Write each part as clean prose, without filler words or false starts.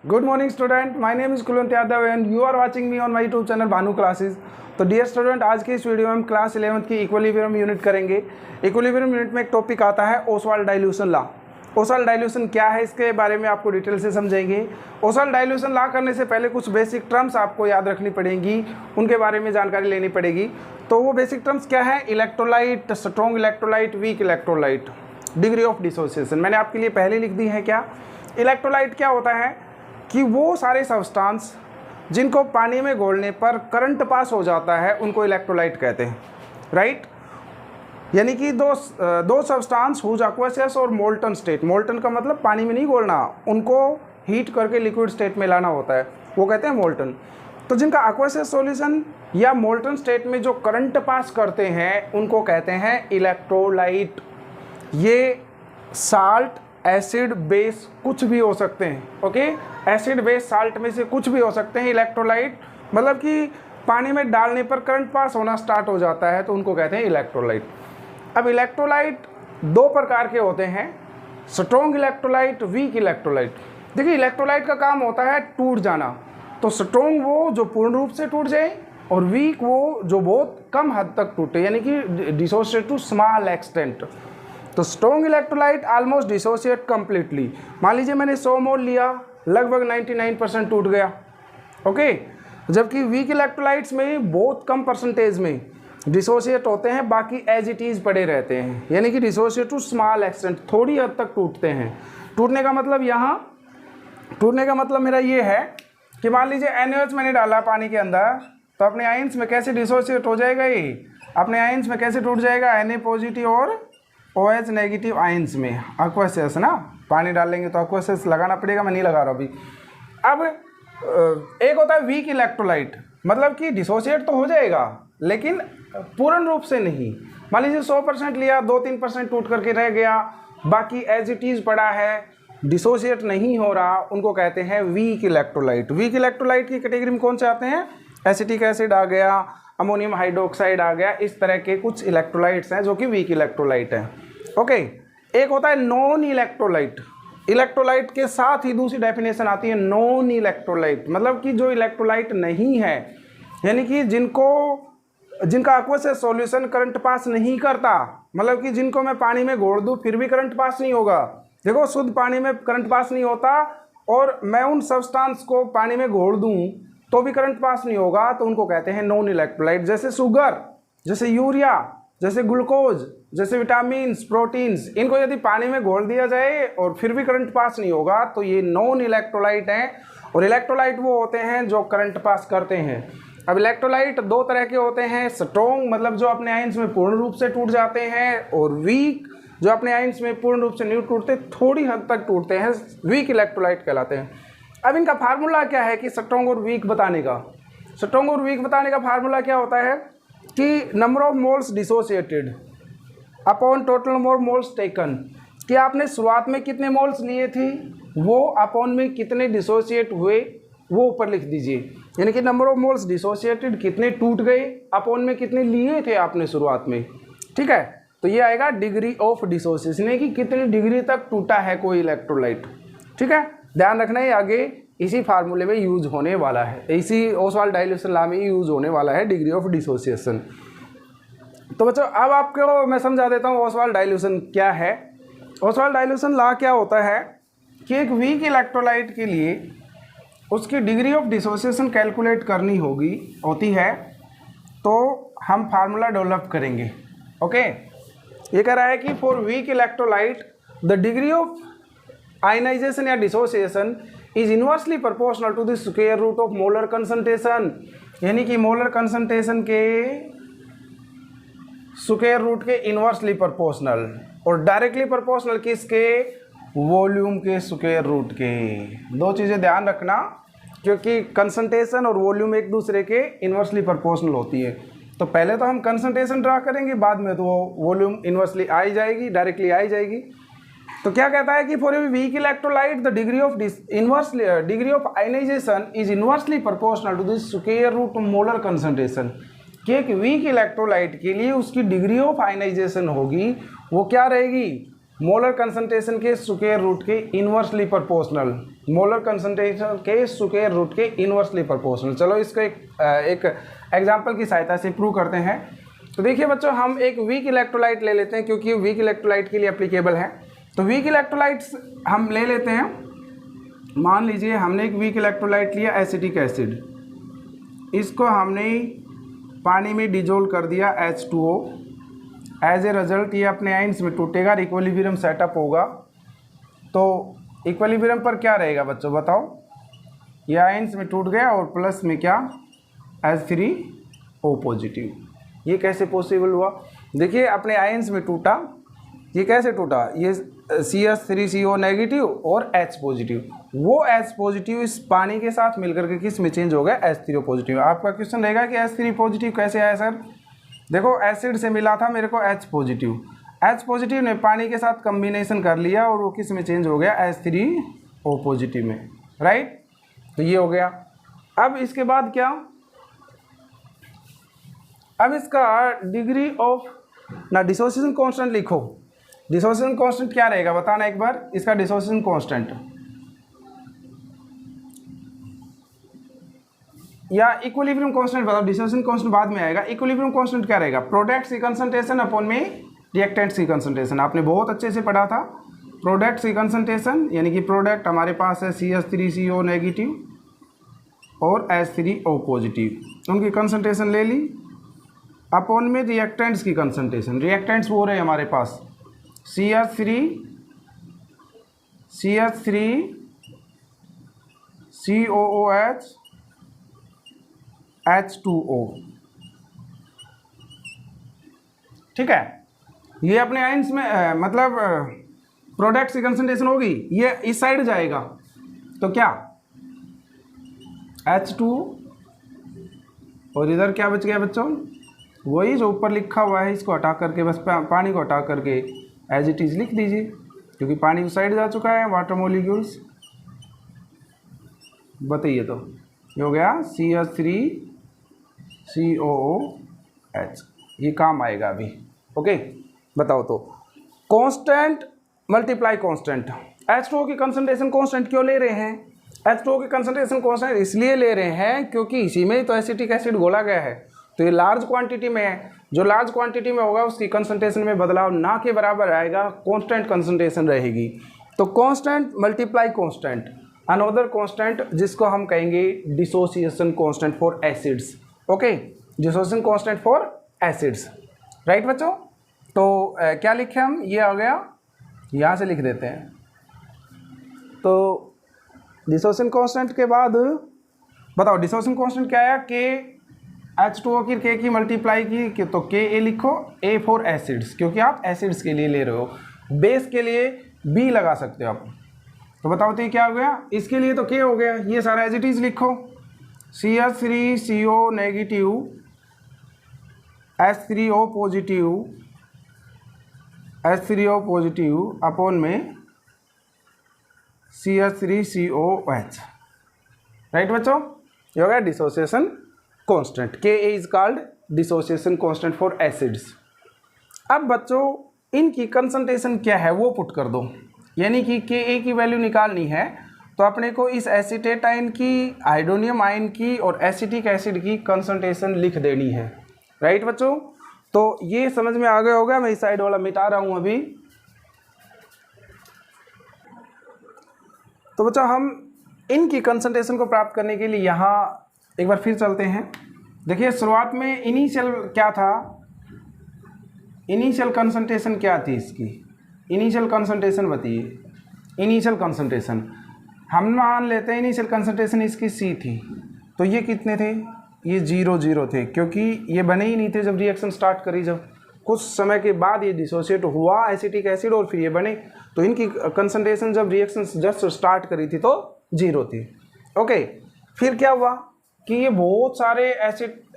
Good morning student, my name is Kulwant Yadav and you are watching me on my YouTube channel Bhanu classes. तो dear student, आज के इस video में हम class 11th की equilibrium unit करेंगे। Equilibrium unit में एक टॉपिक आता है Oswald dilution law. Oswald dilution क्या है, इसके बारे में आपको डिटेल से समझेंगे। ओसवाल्ड डाइल्यूशन लॉ करने से पहले कुछ बेसिक टर्म्स आपको याद रखनी पड़ेंगी, उनके बारे में जानकारी लेनी पड़ेगी। तो वो बेसिक टर्म्स क्या है? Electrolyte, strong electrolyte, weak electrolyte, degree of dissociation. मैंने आपके लिए पहले लिख दी है। क्या इलेक्ट्रोलाइट क्या होता है कि वो सारे सब्सटेंस जिनको पानी में घोलने पर करंट पास हो जाता है उनको इलेक्ट्रोलाइट कहते हैं, राइट। यानी कि दो सब्सटेंस हुज एक्वस और मोल्टन स्टेट, मोल्टन का मतलब पानी में नहीं घोलना, उनको हीट करके लिक्विड स्टेट में लाना होता है, वो कहते हैं मोल्टन। तो जिनका एक्वस सॉल्यूशन या मोल्टन स्टेट में जो करंट पास करते हैं उनको कहते हैं इलेक्ट्रोलाइट। ये साल्ट, एसिड, बेस कुछ भी हो सकते हैं, ओके। एसिड, बेस, साल्ट में से कुछ भी हो सकते हैं। इलेक्ट्रोलाइट मतलब कि पानी में डालने पर करंट पास होना स्टार्ट हो जाता है तो उनको कहते हैं इलेक्ट्रोलाइट। अब इलेक्ट्रोलाइट दो प्रकार के होते हैं, स्ट्रॉन्ग इलेक्ट्रोलाइट, वीक इलेक्ट्रोलाइट। देखिए इलेक्ट्रोलाइट का काम होता है टूट जाना, तो स्ट्रॉन्ग वो जो पूर्ण रूप से टूट जाए और वीक वो जो बहुत कम हद तक टूटे, यानी कि डिसोसिएट टू स्मॉल एक्सटेंट। तो strong electrolyte almost dissociate completely. मान लीजिए मैंने 100 मोल लिया, लगभग 99% टूट गया, ओके। जबकि वीक इलेक्ट्रोलाइट्स में बहुत कम परसेंटेज में डिसोसिएट होते हैं, बाकी एज इट इज़ पड़े रहते हैं, यानी कि डिसोसिएट टू स्मॉल एक्सटेंट, थोड़ी हद तक टूटते हैं। टूटने का मतलब मेरा ये है कि मान लीजिए NaOH मैंने डाला पानी के अंदर, तो अपने आयंस में कैसे डिसोसिएट हो जाएगा, ये अपने आयंस में कैसे टूट जाएगा, Na पॉजिटिव और OH नेगेटिव आयंस में। एक्वस ना, पानी डालेंगे तो एक्वस लगाना पड़ेगा, मैं नहीं लगा रहा अभी। अब एक होता है वीक इलेक्ट्रोलाइट, मतलब कि डिसोसिएट तो हो जाएगा लेकिन पूर्ण रूप से नहीं। मान लीजिए 100% लिया, 2-3% टूट करके रह गया, बाकी एज इट इज़ पड़ा है, डिसोसिएट नहीं हो रहा, उनको कहते हैं वीक इलेक्ट्रोलाइट। वीक इलेक्ट्रोलाइट की कैटेगरी में कौन से आते हैं? एसिटिक एसिड आ गया, अमोनियम हाइड्रोक्साइड आ गया, इस तरह के कुछ इलेक्ट्रोलाइट्स हैं जो कि वीक इलेक्ट्रोलाइट हैं, ओके। एक होता है नॉन इलेक्ट्रोलाइट। इलेक्ट्रोलाइट के साथ ही दूसरी डेफिनेशन आती है नॉन इलेक्ट्रोलाइट, मतलब कि जो इलेक्ट्रोलाइट नहीं है, यानी कि जिनका एक्वस सॉल्यूशन करंट पास नहीं करता, मतलब कि जिनको मैं पानी में घोल दूँ फिर भी करंट पास नहीं होगा। देखो शुद्ध पानी में करंट पास नहीं होता और मैं उन सब्सटेंस को पानी में घोल दूँ तो भी करंट पास नहीं होगा, तो उनको कहते हैं नॉन इलेक्ट्रोलाइट। जैसे शुगर, जैसे यूरिया, जैसे ग्लूकोज, जैसे विटामिन्स, प्रोटीन्स, इनको यदि पानी में घोल दिया जाए और फिर भी करंट पास नहीं होगा तो ये नॉन इलेक्ट्रोलाइट हैं। और इलेक्ट्रोलाइट वो होते हैं जो करंट पास करते हैं। अब इलेक्ट्रोलाइट दो तरह के होते हैं, स्ट्रॉन्ग मतलब जो अपने आयंस में पूर्ण रूप से टूट जाते हैं, और वीक जो अपने आयंस में पूर्ण रूप से नहीं टूटते, थोड़ी हद तक टूटते हैं, वीक इलेक्ट्रोलाइट कहलाते हैं। अब इनका फार्मूला क्या है कि स्ट्रॉन्ग और वीक बताने का? स्ट्रॉन्ग और वीक बताने का फार्मूला क्या होता है कि number of moles dissociated upon total number of moles taken, कि आपने शुरुआत में कितने मोल्स लिए थे वो अपॉन में कितने डिसोसिएट हुए वो ऊपर लिख दीजिए। यानी कि नंबर ऑफ मोल्स डिसोसिएटेड कितने टूट गए, अपॉन में कितने लिए थे आपने शुरुआत में, ठीक है। तो ये आएगा डिग्री ऑफ डिसोसिएशन, यानी कि कितनी डिग्री तक टूटा है कोई इलेक्ट्रोलाइट, ठीक है। ध्यान रखना है आगे इसी फार्मूले में यूज होने वाला है, इसी ओसवाल्ड डाइल्यूशन लॉ में यूज होने वाला है डिग्री ऑफ डिसोसिएशन। तो बच्चों अब आपको मैं समझा देता हूँ ओसवाल्ड डाइल्यूशन क्या है। ओसवाल्ड डाइल्यूशन लॉ क्या होता है कि एक वीक इलेक्ट्रोलाइट के लिए उसकी डिग्री ऑफ डिसोसिएशन कैलकुलेट करनी होती है, तो हम फार्मूला डेवलप करेंगे, ओके। ये कह रहा है कि for weak electrolyte the degree of ionization या dissociation is inversely proportional to the square root of molar concentration, यानी कि मोलर कंसंट्रेशन के स्क्वायर रूट के इनवर्सली प्रोपोर्शनल, और डायरेक्टली प्रोपोर्शनल किसके? वॉल्यूम के स्क्वायर रूट के। दो चीज़ें ध्यान रखना, क्योंकि कंसंट्रेशन और वॉल्यूम एक दूसरे के इनवर्सली प्रोपोर्शनल होती है। तो पहले तो हम कंसंट्रेशन ड्रा करेंगे, बाद में तो वॉल्यूम इनवर्सली आई जाएगी, डायरेक्टली आई जाएगी। तो क्या कहता है कि for a weak electrolyte the degree of ionisation is inversely proportional to the square root molar concentration, कि एक वीक इलेक्ट्रोलाइट के लिए उसकी डिग्री ऑफ आयनाइजेशन होगी वो क्या रहेगी? मोलर कंसंट्रेशन के स्क्वायर रूट के इनवर्सली प्रोपोर्शनल। मोलर कंसंट्रेशन के स्क्वायर रूट के इनवर्सली प्रोपोर्शनल। चलो इसको एक एग्जांपल की सहायता से प्रूव करते हैं। तो देखिए बच्चों, हम एक वीक इलेक्ट्रोलाइट ले लेते हैं क्योंकि वीक इलेक्ट्रोलाइट के लिए एप्लीकेबल है। तो वीक इलेक्ट्रोलाइट्स हम ले लेते हैं। मान लीजिए हमने एक वीक इलेक्ट्रोलाइट लिया एसिटिक एसिड, इसको हमने पानी में डिजोल्व कर दिया H2O। एज ए रिजल्ट ये अपने आइंस में टूटेगा, इक्विलिब्रियम सेटअप होगा। तो इक्विलिब्रियम पर क्या रहेगा बच्चों बताओ? ये आइंस में टूट गया और प्लस में क्या, H3O पॉजिटिव। ये कैसे पॉसिबल हुआ? देखिए अपने आइंस में टूटा, ये कैसे टूटा? ये CH3CO नेगेटिव और H पॉजिटिव, वो H पॉजिटिव इस पानी के साथ मिलकर के किस में चेंज हो गया, H3O पॉजिटिव। आपका क्वेश्चन रहेगा कि H3 पॉजिटिव कैसे आया सर? देखो एसिड से मिला था मेरे को H पॉजिटिव, H पॉजिटिव ने पानी के साथ कम्बिनेशन कर लिया और वो किस में चेंज हो गया, H3O पॉजिटिव में, राइट। तो ये हो गया। अब इसके बाद क्या, अब इसका डिग्री ऑफ ना डिसोसिएशन कांस्टेंट लिखो। डिसोसिएशन कांस्टेंट क्या रहेगा बताना एक बार, इसका डिसोसिएशन कांस्टेंट या इक्विलिब्रियम कांस्टेंट बताओ। डिसोसिएशन कांस्टेंट बाद में आएगा। इक्विलिब्रियम कांस्टेंट क्या रहेगा? प्रोडक्ट्स की कंसंट्रेशन अपॉन में रिएक्टेंट्स की कंसंट्रेशन। आपने बहुत अच्छे से पढ़ा था। प्रोडक्ट्स की कंसंट्रेशन यानी कि प्रोडक्ट हमारे पास है CH3CO नेगेटिव और H3O पॉजिटिव, उनकी कंसंट्रेशन ले ली, अपॉन में रिएक्टेंट्स की कंसंट्रेशन। रिएक्टेंट्स वो रहे हमारे पास CH3COOH H2O, ठीक है। ये अपने आइंस में मतलब प्रोडक्ट्स की कंसंट्रेशन होगी, ये इस साइड जाएगा तो क्या H2 और इधर क्या बच गया बच्चों, वही जो ऊपर लिखा हुआ है, इसको हटा करके बस पानी को हटा करके एज इट इज़ लिख दीजिए, क्योंकि पानी उस साइड जा चुका है, वाटर मॉलिक्यूल्स। बताइए तो ये हो गया CH3COOH, ये काम आएगा अभी। ओके बताओ तो कांस्टेंट मल्टीप्लाई कांस्टेंट। H2O की कंसंट्रेशन कांस्टेंट क्यों ले रहे हैं? H2O की कंसंट्रेशन कांस्टेंट इसलिए ले रहे हैं क्योंकि इसी में तो एसिटिक एसिड घोला गया है, तो ये लार्ज क्वांटिटी में है। जो लार्ज क्वांटिटी में होगा उसकी कंसंट्रेशन में बदलाव ना के बराबर आएगा, कांस्टेंट कंसंट्रेशन रहेगी। तो constant multiply constant, another constant जिसको हम कहेंगे dissociation constant for acids. Okay, dissociation constant for acids, right बच्चों। तो क्या लिखे हम, ये आ गया, यहाँ से लिख देते हैं। तो डिसोसिएशन कांस्टेंट के बाद बताओ डिसोसिएशन कांस्टेंट क्या आया, H2O की K की मल्टीप्लाई की, तो Ka लिखो, A फॉर एसिड्स, क्योंकि आप एसिड्स के लिए ले रहे हो। बेस के लिए B लगा सकते हो आप। तो बताओ तो ये क्या हो गया, इसके लिए तो K हो गया, ये सारा एज इट इज लिखो, CH3CO negative H3O positive upon में CH3COH, राइट बच्चों। ये हो गया dissociation constant. Ka is called dissociation constant for acids. अब बच्चों इनकी कंसंट्रेशन क्या है वो पुट कर दो, यानी कि Ka की वैल्यू निकालनी है। तो अपने को इस एसीटेट आयन की, हाइड्रोनियम आयन की और एसिटिक एसिड की कंसंट्रेशन लिख देनी है, राइट बच्चों। तो ये समझ में आ गया होगा। मैं इस साइड वाला मिटा रहा हूँ अभी। तो बच्चों हम इनकी कंसंट्रेशन को प्राप्त करने के लिए यहाँ एक बार फिर चलते हैं। देखिए शुरुआत में इनिशियल क्या था, इनिशियल कंसंट्रेशन क्या थी इसकी, इनिशियल कंसंट्रेशन बताइए। इनिशियल कंसंट्रेशन हम मान लेते हैं इनिशियल कंसंट्रेशन इसकी C थी, तो ये कितने थे, ये 0 थे, क्योंकि ये बने ही नहीं थे जब रिएक्शन स्टार्ट करी। जब कुछ समय के बाद ये डिसोसिएट हुआ एसिटिक एसिड और फिर ये बने, तो इनकी कंसंट्रेशन जब रिएक्शन जस्ट स्टार्ट करी थी तो 0 थी। ओके, फिर क्या हुआ कि ये बहुत सारे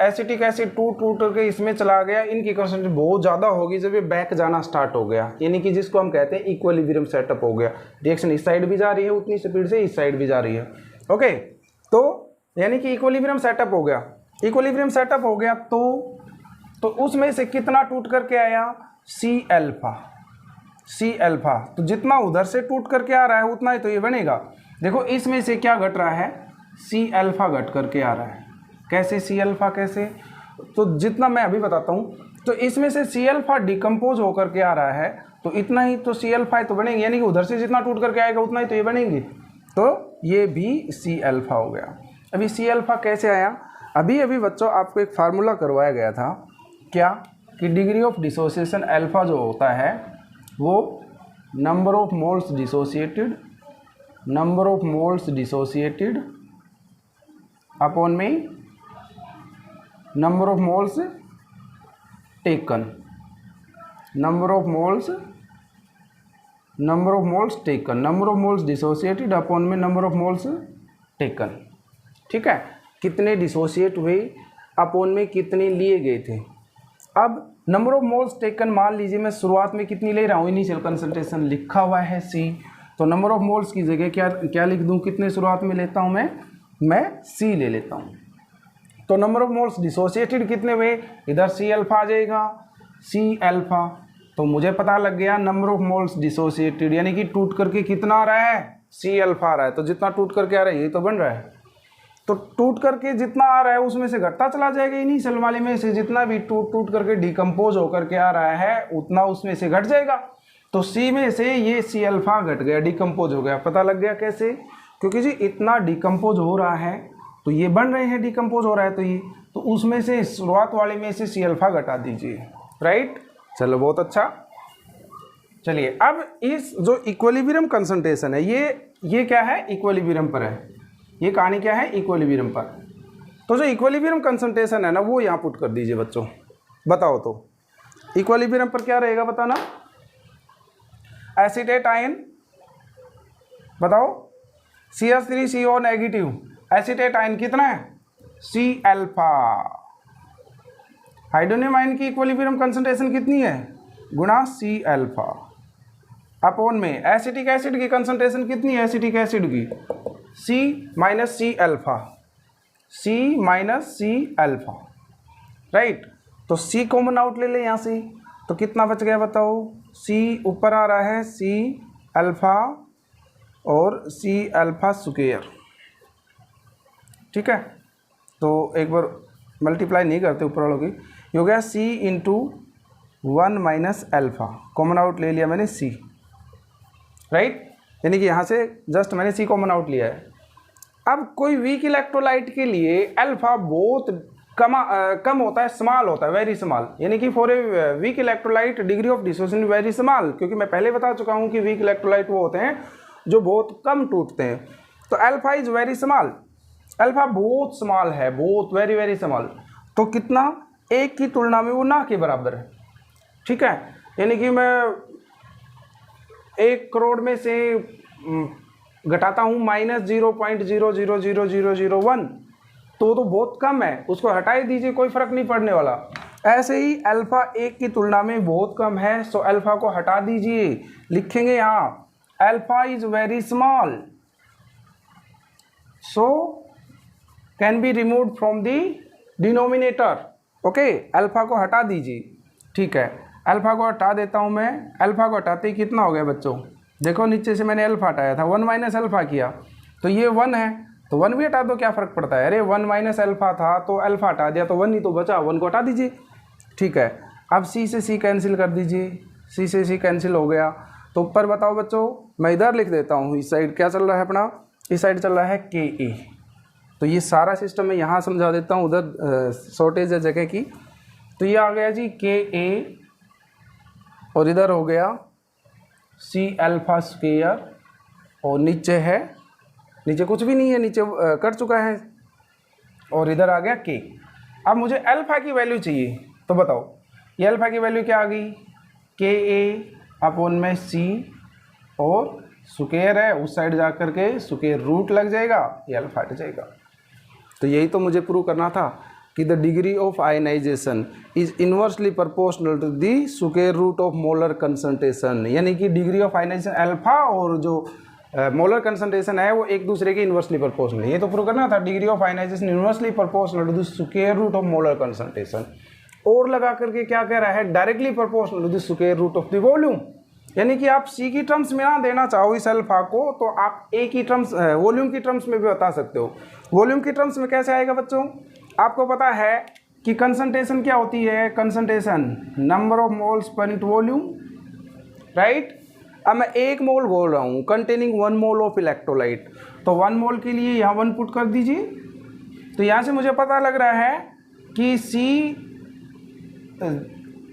एसिटिक एसिड टूट करके इसमें चला गया, इनकी कंसंट्रेशन बहुत ज़्यादा होगी जब ये बैक जाना स्टार्ट हो गया, यानी कि जिसको हम कहते हैं इक्विलिब्रियम सेटअप हो गया। रिएक्शन इस साइड भी जा रही है उतनी स्पीड से, इस साइड भी जा रही है। ओके, तो यानी कि इक्विलिब्रियम सेटअप हो गया। इक्विलिब्रियम सेटअप हो गया तो उसमें से कितना टूट करके आया, C अल्फा। तो जितना उधर से टूट करके आ रहा है उतना ही तो ये बनेगा। देखो इसमें से क्या घट रहा है, सी अल्फा घट करके आ रहा है। कैसे सी अल्फा, कैसे, तो जितना मैं अभी बताता हूँ। तो इसमें से सी अल्फा डिकम्पोज होकर के आ रहा है, तो इतना ही तो सी अल्फा तो बनेंगे, यानी कि उधर से जितना टूट करके आएगा उतना ही तो ये बनेंगे। तो ये भी सी अल्फा हो गया। अभी सी अल्फा कैसे आया, अभी अभी बच्चों आपको एक फार्मूला करवाया गया था, क्या कि डिग्री ऑफ डिसोसिएशन अल्फा जो होता है वो number of moles dissociated upon में number of moles taken, number of moles dissociated upon में नंबर ऑफ मोल्स टेकन। ठीक है, कितने डिसोसिएट हुए अपॉन में कितने लिए गए थे। अब नंबर ऑफ मोल्स टेकन मान लीजिए मैं शुरुआत में कितनी ले रहा हूँ, इनिशियल कंसंट्रेशन लिखा हुआ है C, तो नंबर ऑफ मोल्स की जगह क्या लिख दूँ, कितने शुरुआत में लेता हूँ मैं C ले लेता हूँ। तो नंबर ऑफ मोल्स डिसोसिएटेड कितने हुए, इधर C अल्फा आ जाएगा, C अल्फा, तो मुझे पता लग गया नंबर ऑफ मोल्स डिसोसिएटेड यानी कि टूट करके कितना आ रहा है, C अल्फा आ रहा है। तो जितना टूट करके आ रहा है ये तो बन रहा है, तो टूट करके जितना आ रहा है उसमें से घटता चला जाएगा, इनिशियल वाले में से जितना भी टूट करके डिकम्पोज होकर के आ रहा है उतना उसमें से घट जाएगा। तो C में से ये C अल्फा घट गया, डिकम्पोज हो गया। पता लग गया कैसे, क्योंकि जी इतना डिकम्पोज हो रहा है तो ये बन रहे हैं, डिकम्पोज हो रहा है तो उसमें से शुरुआत वाले में से C अल्फा घटा दीजिए, राइट। चलो बहुत अच्छा। चलिए अब इस जो इक्विलिब्रियम कंसंट्रेशन है ये क्या है, इक्विलिब्रियम पर है, ये कहानी क्या है, इक्विलिब्रियम पर। तो जो इक्विलिब्रियम कंसंट्रेशन है ना वो यहाँ पुट कर दीजिए बच्चों। बताओ तो इक्विलिब्रियम पर क्या रहेगा, बताना। एसीटेट आयन, बताओ CH3CO नेगेटिव, एसीटेट आयन कितना है, C अल्फा। हाइड्रोनियम आयन की इक्विलिब्रियम कंसंट्रेशन कितनी है, गुणा C अल्फा अपॉन में एसिटिक एसिड की कंसंट्रेशन कितनी है, एसिटिक एसिड की C minus C alpha, right. तो C कॉमन आउट ले ले यहाँ से, तो कितना बच गया बताओ, C ऊपर आ रहा है C अल्फा और C अल्फा स्क्वायर। ठीक है, तो एक बार मल्टीप्लाई नहीं करते ऊपर वालों की, ये हो गया C into 1 minus alpha, common out ले लिया मैंने C, राइट, यानी कि यहाँ से जस्ट मैंने C कॉमन आउट लिया है। अब कोई वीक इलेक्ट्रोलाइट के लिए अल्फा बहुत कम होता है, स्मॉल होता है, वेरी स्मॉल, यानी कि for a weak electrolyte degree of dissociation very small, क्योंकि मैं पहले बता चुका हूँ कि वीक इलेक्ट्रोलाइट वो होते हैं जो बहुत कम टूटते हैं। तो alpha is very small, alpha बहुत स्मॉल है, बहुत वेरी वेरी स्मॉल, तो कितना, एक की तुलना में वो ना के बराबर है। ठीक है, यानी कि मैं 1 करोड़ में से घटाता हूँ -0.000001, तो बहुत कम है, उसको हटा ही दीजिए, कोई फर्क नहीं पड़ने वाला। ऐसे ही अल्फा 1 की तुलना में बहुत कम है, सो अल्फा को हटा दीजिए, लिखेंगे यहाँ alpha is very small, so can be removed from the denominator. Okay, alpha को हटा दीजिए। ठीक है, अल्फा को हटा देता हूँ मैं, अल्फा को हटाते ही कितना हो गया बच्चों, देखो नीचे से मैंने अल्फा हटाया था, 1 माइनस अल्फा किया, तो ये 1 है, तो 1 भी हटा दो, क्या फ़र्क पड़ता है, अरे 1 माइनस अल्फा था तो अल्फा हटा दिया तो 1 ही तो बचा, 1 को हटा दीजिए। ठीक है, अब C से C कैंसिल कर दीजिए, C से C कैंसिल हो गया, तो ऊपर बताओ बच्चों, मैं इधर लिख देता हूँ, इस साइड क्या चल रहा है अपना, इस साइड चल रहा है Ka, तो ये सारा सिस्टम मैं यहाँ समझा देता हूँ, उधर शॉर्टेज है जगह की। तो ये आ गया जी Ka और इधर हो गया C अल्फा स्क्वायर, और नीचे है, नीचे कुछ भी नहीं है, नीचे कट चुका है, और इधर आ गया K। अब मुझे अल्फा की वैल्यू चाहिए, तो बताओ ये अल्फा की वैल्यू क्या आ गई, Ka अपॉन में C, और स्क्वायर है उस साइड जा कर के स्क्वायर रूट लग जाएगा, ये अल्फा हट जाएगा। तो यही तो मुझे प्रूव करना था कि the degree of ionisation is inversely proportional to the square root of molar concentration, यानी कि डिग्री ऑफ आयनाइजेशन अल्फा और जो मोलर कंसंट्रेशन है वो एक दूसरे के इन्वर्सली प्रोपोर्शनल है। ये तो प्रूव करना था, degree of ionisation inversely proportional to the square root of molar concentration, और लगा करके क्या कह रहा है, directly proportional to the square root of the volume. यानी कि आप सी की टर्म्स में ना देना चाहो इस अल्फा को, तो आप ए की टर्म्स वॉल्यूम की टर्म्स में भी बता सकते हो। वॉल्यूम की टर्म्स में कैसे आएगा बच्चों, आपको पता है कि कंसंट्रेशन क्या होती है, concentration number of moles per unit volume, right. अब मैं 1 मोल बोल रहा हूँ कंटेनिंग 1 मोल ऑफ इलेक्ट्रोलाइट, तो 1 मोल के लिए यहाँ 1 पुट कर दीजिए। तो यहाँ से मुझे पता लग रहा है कि सी,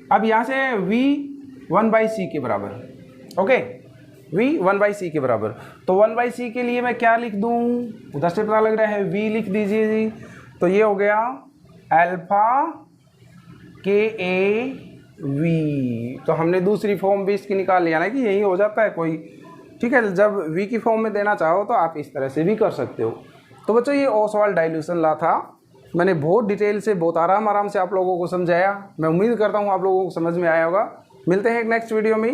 अब यहाँ से V 1/c के बराबर, ओके, V 1/c के बराबर। तो 1/c के लिए मैं क्या लिख दूँ, उधर से पता लग रहा है V लिख दीजिए जी। तो ये हो गया अल्फा के ए वी। तो हमने दूसरी फॉर्म भी इसकी निकाल लिया ना कि यही हो जाता है कोई, ठीक है। जब V की फॉर्म में देना चाहो तो आप इस तरह से भी कर सकते हो। तो बच्चों ये ओसवाल्ड डाइल्यूशन लॉ था, मैंने बहुत डिटेल से बहुत आराम से आप लोगों को समझाया। मैं उम्मीद करता हूँ आप लोगों को समझ में आया होगा। मिलते हैं एक नेक्स्ट वीडियो में।